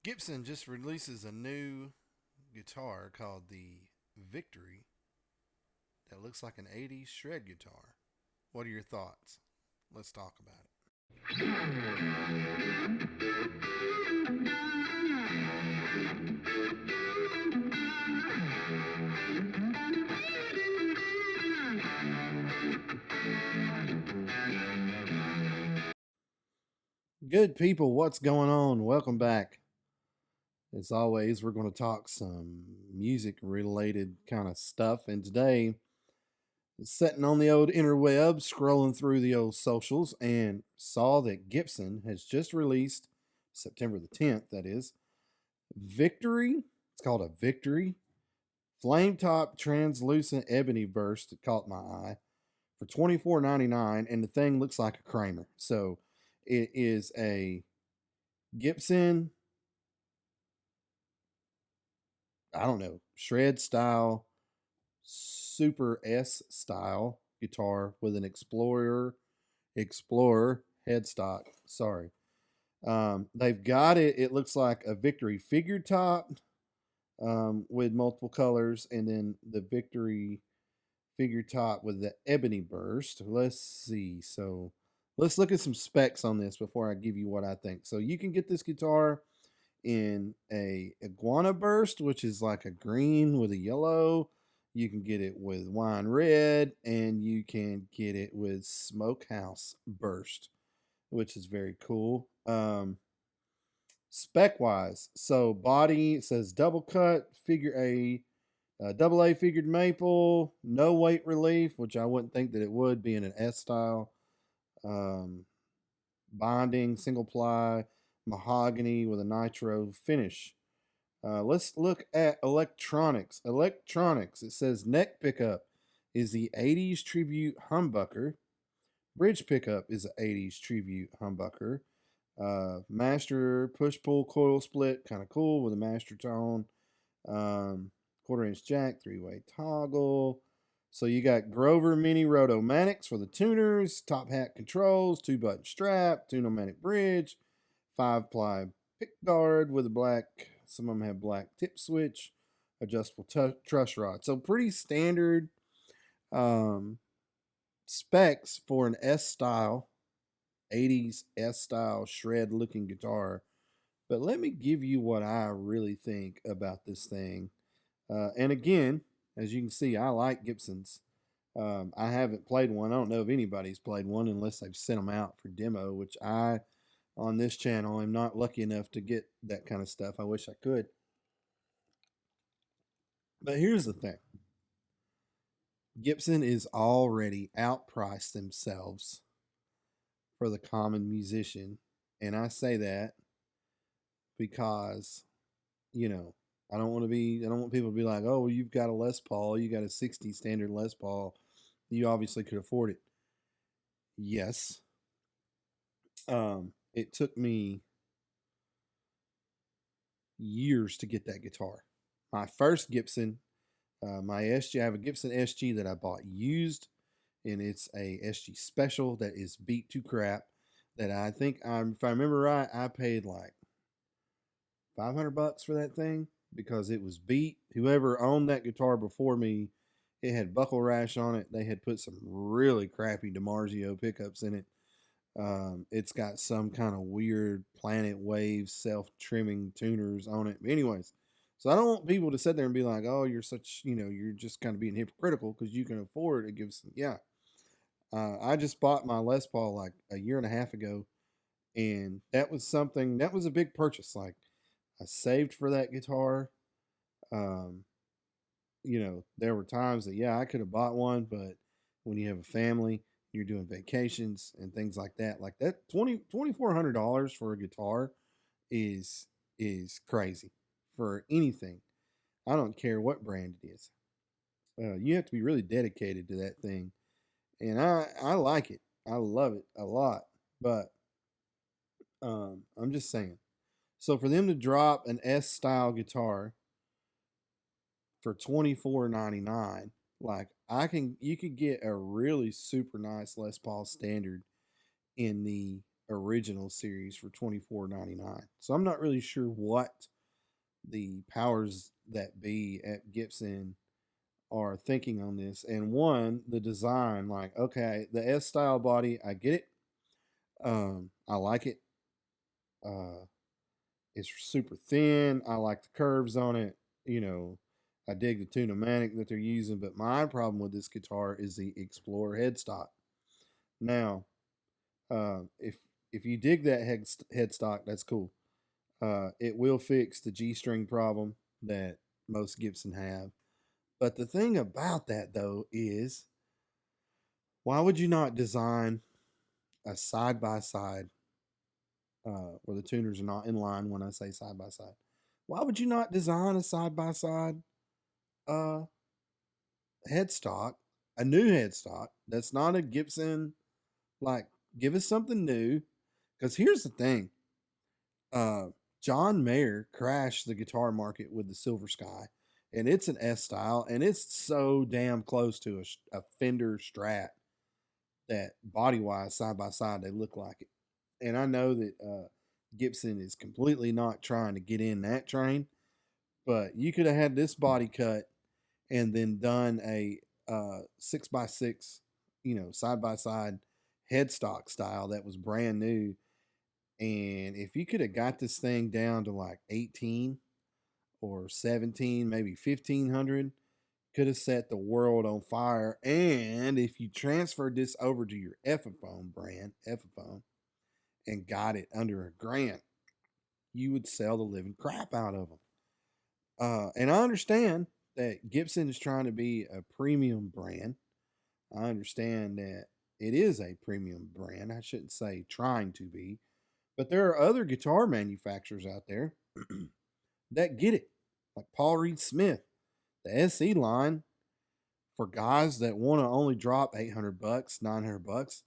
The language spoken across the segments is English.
Gibson just releases a new guitar called the Victory that looks like an 80s shred guitar. What are your thoughts? Let's talk about it. Good people, what's going on? Welcome back. As always, we're going to talk some music related kind of stuff. And today, sitting on the old interweb, scrolling through the old socials, and saw that Gibson has just released September the 10th, that is, Victory. It's called a Victory flame top translucent ebony burst. It caught my eye for $24.99, and the thing looks like a Kramer. So it is a Gibson, I don't know, shred style, super S style guitar with an Explorer headstock. Sorry. They've got it. It looks like a Victory figure top with multiple colors, and then the Victory figure top with the ebony burst. Let's see. So let's look at some specs on this before I give you what I think. So you can get this guitar in a iguana burst, which is like a green with a yellow. You can get it with wine red, and you can get it with smokehouse burst, which is very cool. Spec wise, so body, it says double cut figure double A figured maple, no weight relief, which I wouldn't think that it would be in an S style. Um, Binding, single ply, mahogany with a nitro finish. Let's look at electronics. Electronics, it says neck pickup is the 80s tribute humbucker. Bridge pickup is an 80s tribute humbucker. Master push pull coil split, kind of cool with a master tone. Quarter-inch jack, three-way toggle. So you got Grover Mini Rotomatics for the tuners, top hat controls, two-button strap, tune-o-matic bridge, five-ply pick guard with a black, some of them have black tip switch, adjustable truss rod. So pretty standard um, specs for an S-style, 80s S-style shred-looking guitar. But let me give you what I really think about this thing. And again, as you can see, I like Gibsons. I haven't played one. I don't know if anybody's played one unless they've sent them out for demo, which I, on this channel, am not lucky enough to get that kind of stuff. I wish I could. But here's the thing Gibson is already outpriced themselves for the common musician. And I say that because, you know, I don't want people to be like, oh, well, you've got a Les Paul, you got a 60 standard Les Paul. You obviously could afford it. Yes. It took me years to get that guitar. My first Gibson, my SG, I have a Gibson SG that I bought used, and it's a SG special that is beat to crap. That I think if I remember right, I paid like $500 for that thing because it was beat. Whoever owned that guitar before me, it had buckle rash on it. They had put some really crappy DiMarzio pickups in it. It's got some kind of weird Planet Wave self-trimming tuners on it. But anyways, so I don't want people to sit there and be like, "Oh, you're such, you're just kind of being hypocritical because you can afford a Gibson." Yeah, I just bought my Les Paul like a year and a half ago, and that was a big purchase. Like I saved for that guitar. Um, there were times that, yeah, I could have bought one, but when you have a family, you're doing vacations and things like that $2,400 for a guitar is crazy for anything. I don't care what brand it is. You have to be really dedicated to that thing, and I like it. I love it a lot, but I'm just saying. So for them to drop an S style guitar for $24.99, like you could get a really super nice Les Paul standard in the original series for $24.99. So I'm not really sure what the powers that be at Gibson are thinking on this. And one, the design, like, okay, the S style body, I get it. I like it. Uh, it's super thin. I like the curves on it. You know, I dig the tunematic that they're using. But my problem with this guitar is the Explorer headstock. Now, if you dig that headstock, that's cool. It will fix the G string problem that most Gibson have. But the thing about that though is, why would you not design a side by side where the tuners are not in line? When I say side by side, why would you not design a side by side headstock, a new headstock that's not a Gibson? Like, give us something new. Because here's the thing, uh, John Mayer crashed the guitar market with the Silver Sky, and it's an S style, and it's so damn close to a Fender Strat that body wise, side by side, they look like it. And I know that Gibson is completely not trying to get in that train, but you could have had this body cut and then done a 6x6, side by side headstock style that was brand new. And if you could have got this thing down to like 18 or 17, maybe 1500, could have set the world on fire. And if you transferred this over to your Epiphone brand, Epiphone, and got it under $1,000, you would sell the living crap out of them. And I understand that Gibson is trying to be a premium brand. I understand that it is a premium brand. I shouldn't say trying to be, but there are other guitar manufacturers out there that get it, like Paul Reed Smith. The SE line for guys that want to only drop $800, $900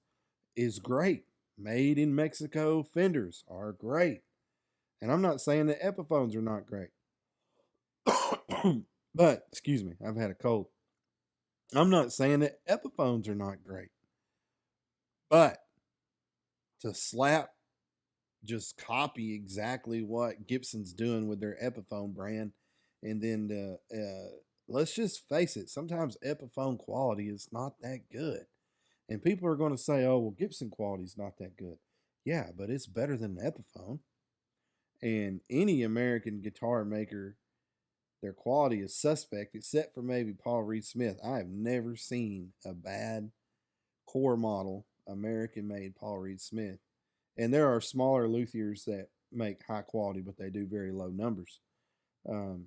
is great. Made in Mexico Fenders are great. And I'm not saying that Epiphones are not great. But, excuse me, I've had a cold. I'm not saying that Epiphones are not great. But to slap, just copy exactly what Gibson's doing with their Epiphone brand, and then let's just face it, sometimes Epiphone quality is not that good. And people are going to say, oh, well, Gibson quality is not that good. Yeah, but it's better than an Epiphone. And any American guitar maker, their quality is suspect, except for maybe Paul Reed Smith. I have never seen a bad core model American made Paul Reed Smith. And there are smaller luthiers that make high quality, but they do very low numbers. Um,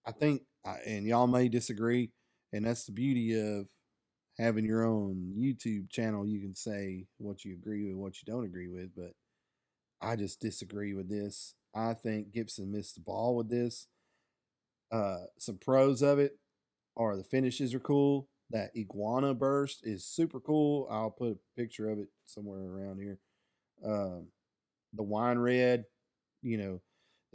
I think, and y'all may disagree, and that's the beauty of having your own YouTube channel. You can say what you agree with, what you don't agree with, but I just disagree with this. I think Gibson missed the ball with this. Some pros of it are the finishes are cool. That iguana burst is super cool. I'll put a picture of it somewhere around here. Um, the wine red, the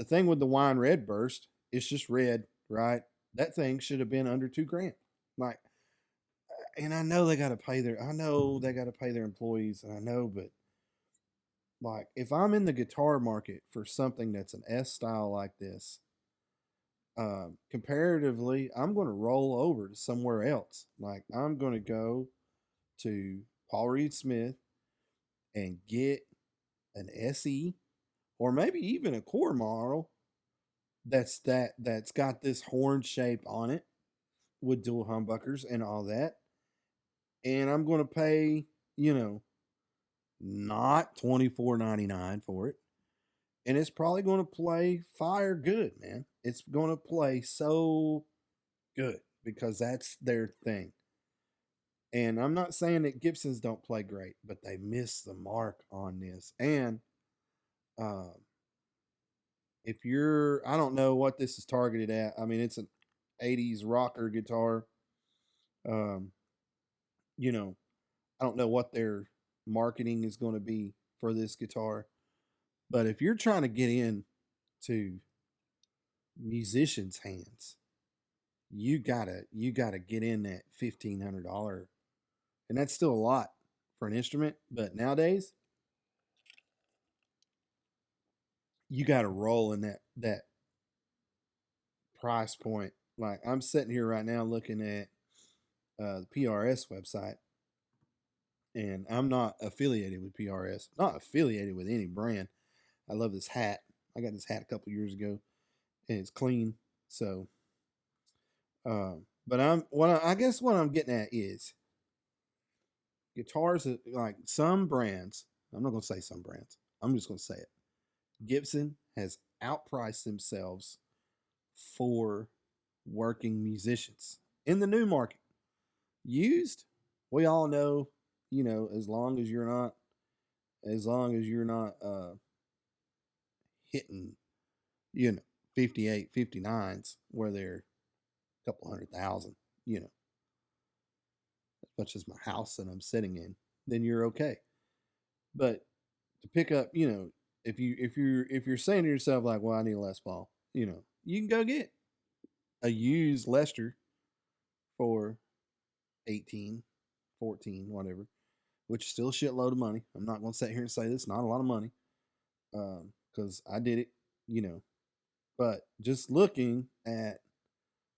thing with the wine red burst, it's just red, right? That thing should have been under $2,000. Like, and I know they got to pay their employees, and I know, but like, if I'm in the guitar market for something that's an S style like this, comparatively, I'm going to roll over to somewhere else. Like, I'm going to go to Paul Reed Smith and get an SE, or maybe even a core model that's got this horn shape on it with dual humbuckers and all that. And I'm going to pay, not $24.99 for it. And it's probably going to play fire good, man. It's going to play so good because that's their thing. And I'm not saying that Gibsons don't play great, but they miss the mark on this. And um, I don't know what this is targeted at. I mean, it's an 80s rocker guitar. Um, you know, I don't know what their marketing is going to be for this guitar. But if you're trying to get in to musicians' hands, you gotta get in that $1,500, and that's still a lot for an instrument. But nowadays, you got to roll in that price point. Like I'm sitting here right now looking at the PRS website, and I'm not affiliated with PRS, not affiliated with any brand. I love this hat. I got this hat a couple years ago, and it's clean. So, but I guess what I'm getting at is guitars like some brands. I'm not gonna say some brands. I'm just gonna say it. Gibson has outpriced themselves for working musicians in the new market. Used, we all know, as long as you're not hitting, you know, 58, 59s where they're a couple 100,000, as much as my house that I'm sitting in, then you're okay. But to pick up, if you're saying to yourself like, well, I need a Les Paul, you can go get a used Lester for 18, 14, whatever, which is still a shitload of money. I'm not going to sit here and say this is not a lot of money, because I did it, you know. But just looking at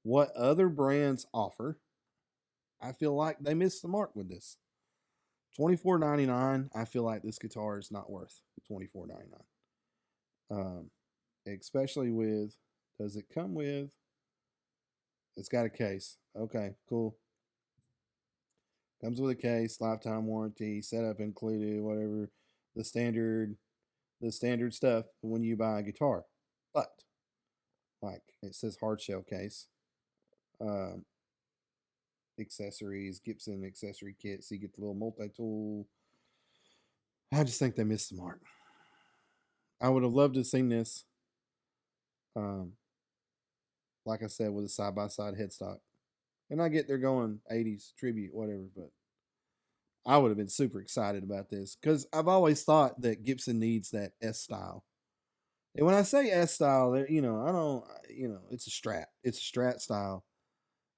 what other brands offer, I feel like they missed the mark with this. $24.99. I feel like this guitar is not worth $24.99. Especially with, does it come with? It's got a case. Okay, cool. Comes with a case, lifetime warranty, setup included, whatever, the standard, the standard stuff when you buy a guitar. But like it says hard shell case, um, accessories, Gibson accessory kit, so you get the little multi-tool. I just think they missed the mark. I would have loved to have seen this, um, like I said, with a side-by-side headstock. And I get they're going 80s tribute, whatever, but I would have been super excited about this because I've always thought that Gibson needs that S style. And when I say S style, I don't, it's a Strat. It's a Strat style.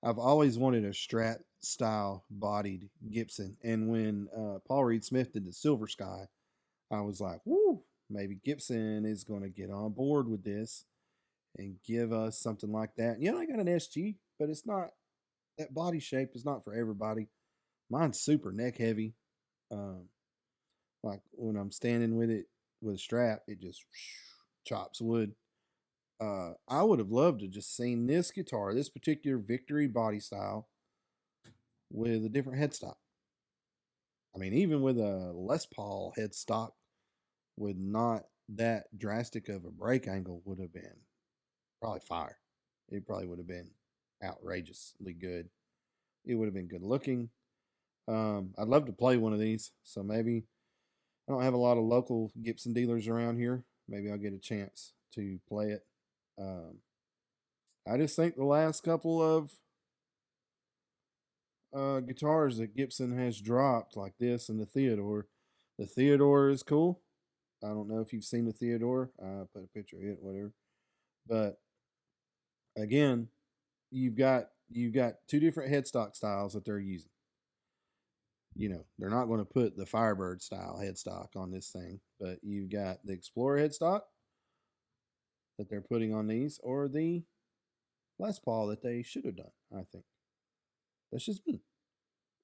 I've always wanted a Strat style bodied Gibson. And when Paul Reed Smith did the Silver Sky, I was like, woo, maybe Gibson is going to get on board with this and give us something like that. Yeah, I got an SG, but it's not, that body shape is not for everybody. Mine's super neck heavy. Um, like when I'm standing with it with a strap, it just chops wood. I would have loved to just seen this guitar, this particular Victory body style, with a different headstock. I mean, even with a Les Paul headstock, with not that drastic of a break angle, would have been probably fire. It probably would have been outrageously good. It would have been good looking. I'd love to play one of these, so maybe I don't have a lot of local Gibson dealers around here. Maybe I'll get a chance to play it. Um, I just think the last couple of guitars that Gibson has dropped, like this and the Theodore is cool. I don't know if you've seen the Theodore. I put a picture of it, whatever. But again, you've got two different headstock styles that they're using. They're not going to put the Firebird style headstock on this thing, but you've got the Explorer headstock that they're putting on these, or the Les Paul that they should have done, I think. That's just me.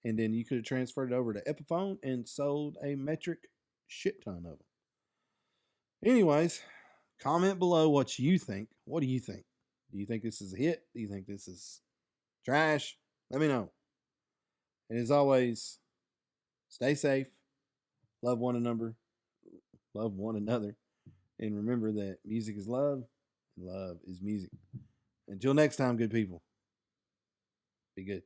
And then you could have transferred it over to Epiphone and sold a metric shit ton of them. Anyways, comment below what you think. What do you think? Do you think this is a hit? Do you think this is trash? Let me know. And as always, stay safe, love one another, and remember that music is love, and love is music. Until next time, good people, be good.